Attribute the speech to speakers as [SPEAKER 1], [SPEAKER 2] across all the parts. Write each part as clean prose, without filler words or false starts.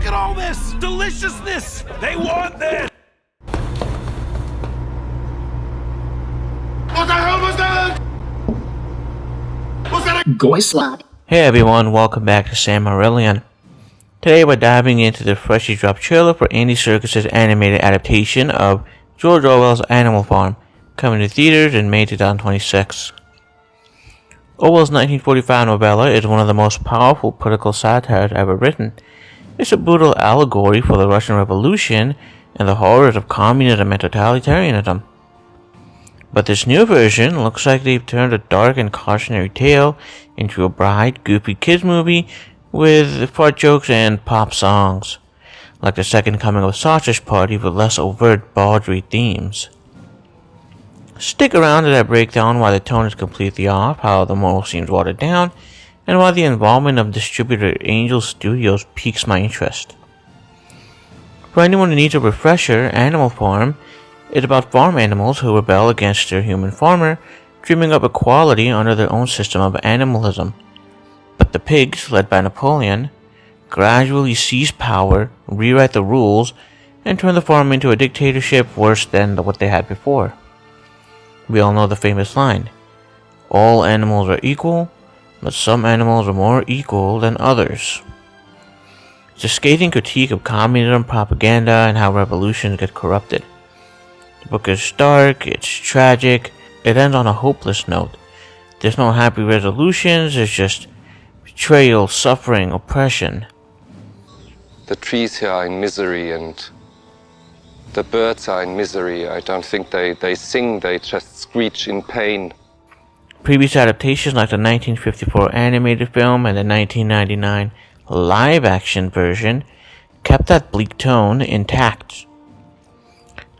[SPEAKER 1] Look at all this deliciousness! They want this! What the hell was that? Was that a
[SPEAKER 2] Goy slide?
[SPEAKER 3] Hey everyone, welcome back to Sam Aurelian. Today we're diving into the freshly dropped trailer for Andy Serkis's animated adaptation of George Orwell's Animal Farm, coming to theaters in May 2026. Orwell's 1945 novella is one of the most powerful political satires ever written. It's a brutal allegory for the Russian Revolution and the horrors of communism and totalitarianism. But this new version looks like they've turned a dark and cautionary tale into a bright, goofy kids movie with fart jokes and pop songs, like the second coming of Sausage Party with less overt bawdry themes. Stick around as I break down why the tone is completely off, how the moral seems watered down, and why the involvement of distributor Angel Studios piques my interest. For anyone who needs a refresher, Animal Farm is about farm animals who rebel against their human farmer, dreaming of equality under their own system of animalism. But the pigs, led by Napoleon, gradually seize power, rewrite the rules, and turn the farm into a dictatorship worse than what they had before. We all know the famous line, "All animals are equal, but some animals are more equal than others." It's a scathing critique of communism propaganda and how revolutions get corrupted. The book is dark, it's tragic, it ends on a hopeless note. There's no happy resolutions, there's just betrayal, suffering, oppression.
[SPEAKER 4] The trees here are in misery and the birds are in misery. I don't think they sing, they just screech in pain.
[SPEAKER 3] Previous adaptations like the 1954 animated film and the 1999 live-action version kept that bleak tone intact.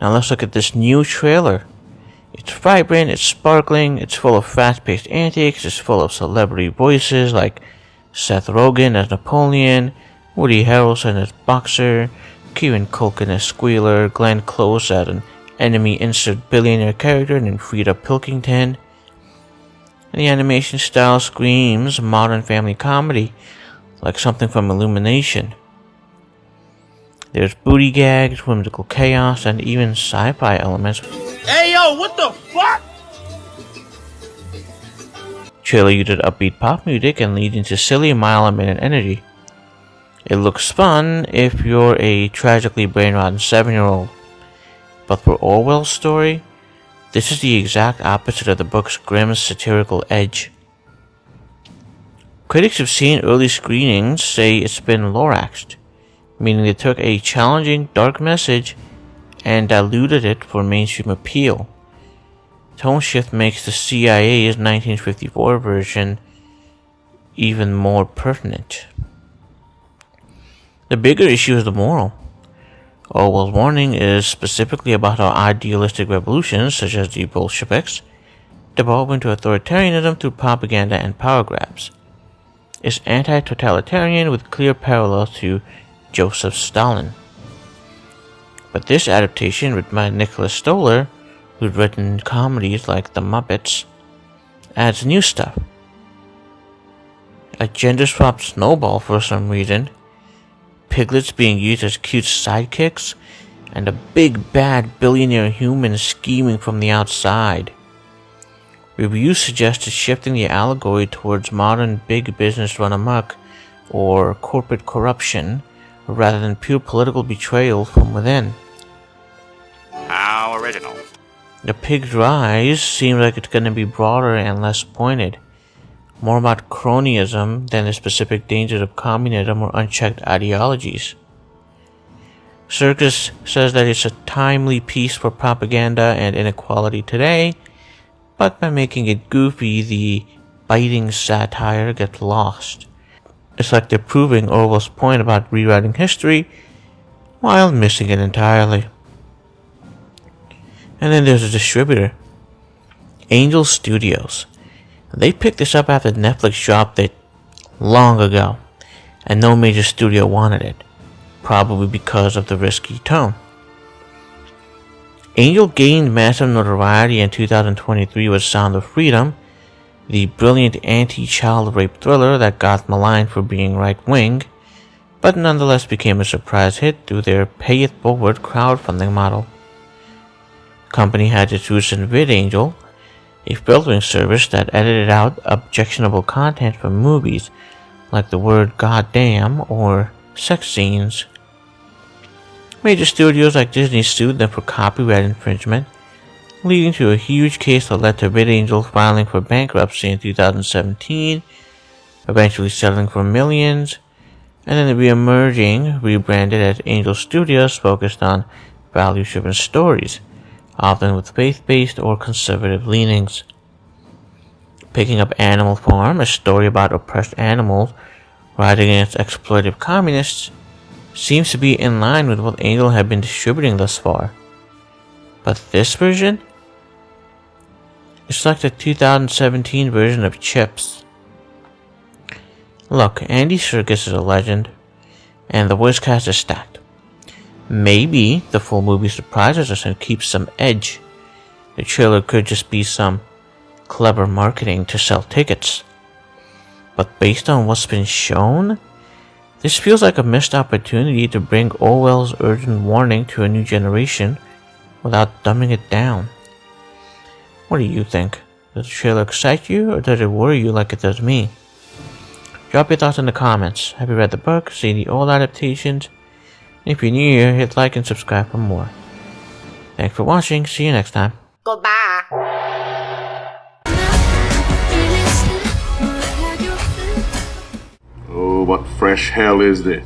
[SPEAKER 3] Now let's look at this new trailer. It's vibrant, it's sparkling, it's full of fast-paced antics, it's full of celebrity voices like Seth Rogen as Napoleon, Woody Harrelson as Boxer, Kieran Culkin as Squealer, Glenn Close as an enemy insert billionaire character named Frida Pilkington. And the animation style screams modern family comedy, like something from Illumination. There's booty gags, whimsical chaos, and even sci-fi elements.
[SPEAKER 1] Hey yo, what the fuck?
[SPEAKER 3] Trailer uses upbeat pop music and leads into silly mile-a-minute energy. It looks fun if you're a tragically brain-rotten 7-year-old. But for Orwell's story, this is the exact opposite of the book's grim satirical edge. Critics who've seen early screenings say it's been Loraxed, meaning they took a challenging, dark message and diluted it for mainstream appeal. Tone shift makes the CIA's 1954 version even more pertinent. The bigger issue is the moral. Orwell's warning is specifically about how idealistic revolutions, such as the Bolsheviks, devolve into authoritarianism through propaganda and power grabs. It's anti-totalitarian with clear parallels to Joseph Stalin. But this adaptation, written by Nicholas Stoller, who's written comedies like The Muppets, adds new stuff. A gender-swapped snowball for some reason, piglets being used as cute sidekicks, and a big bad billionaire human scheming from the outside. Reviews suggested shifting the allegory towards modern big business run amok, or corporate corruption, rather than pure political betrayal from within.
[SPEAKER 1] How original.
[SPEAKER 3] The Pig's Rise seems like it's going to be broader and less pointed, more about cronyism than the specific dangers of communism or unchecked ideologies. Serkis says that it's a timely piece for propaganda and inequality today, but by making it goofy, the biting satire gets lost. It's like they're proving Orwell's point about rewriting history while missing it entirely. And then there's a distributor, Angel Studios. They picked this up after Netflix dropped it long ago, and no major studio wanted it, probably because of the risky tone. Angel gained massive notoriety in 2023 with Sound of Freedom, the brilliant anti-child rape thriller that got maligned for being right-wing, but nonetheless became a surprise hit through their pay-it-forward crowdfunding model. The company had its roots in VidAngel, a filtering service that edited out objectionable content from movies like the word goddamn or sex scenes. Major studios like Disney sued them for copyright infringement, leading to a huge case that led to VidAngel filing for bankruptcy in 2017, eventually settling for millions, and then re-emerging, rebranded as Angel Studios, focused on value-driven stories, often with faith-based or conservative leanings. Picking up Animal Farm, a story about oppressed animals riding against exploitive communists, seems to be in line with what Angel had been distributing thus far. But this version? It's like the 2017 version of Chips. Look, Andy Serkis is a legend, and the voice cast is stacked. Maybe the full movie surprises us and keeps some edge. The trailer could just be some clever marketing to sell tickets. But based on what's been shown, this feels like a missed opportunity to bring Orwell's urgent warning to a new generation without dumbing it down. What do you think? Does the trailer excite you, or does it worry you like it does me? Drop your thoughts in the comments. Have you read the book, seen the old adaptations? If you're new here, hit like and subscribe for more. Thanks for watching. See you next time.
[SPEAKER 2] Goodbye.
[SPEAKER 5] Oh, what fresh hell is this?